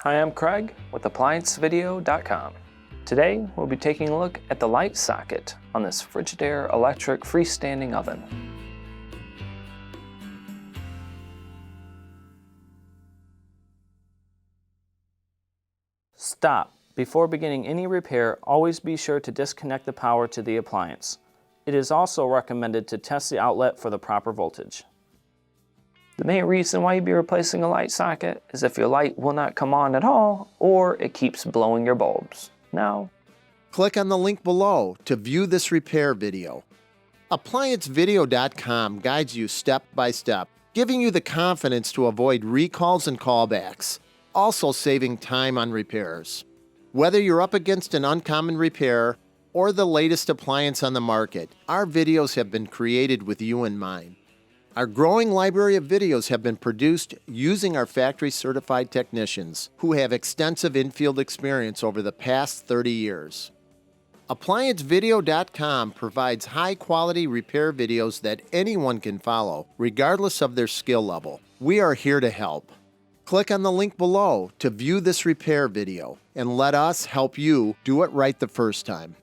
Hi, I'm Craig with ApplianceVideo.com. Today we'll be taking a look at the light socket on this Frigidaire electric freestanding oven. Stop. Before beginning any repair, always be sure to disconnect the power to the appliance. It is also recommended to test the outlet for the proper voltage. The main reason why you'd be replacing a light socket is if your light will not come on at all or it keeps blowing your bulbs. Now, click on the link below to view this repair video. ApplianceVideo.com guides you step by step, giving you the confidence to avoid recalls and callbacks, also saving time on repairs. Whether you're up against an uncommon repair or the latest appliance on the market, our videos have been created with you in mind. Our growing library of videos have been produced using our factory-certified technicians who have extensive infield experience over the past 30 years. ApplianceVideo.com provides high-quality repair videos that anyone can follow, regardless of their skill level. We are here to help. Click on the link below to view this repair video and let us help you do it right the first time.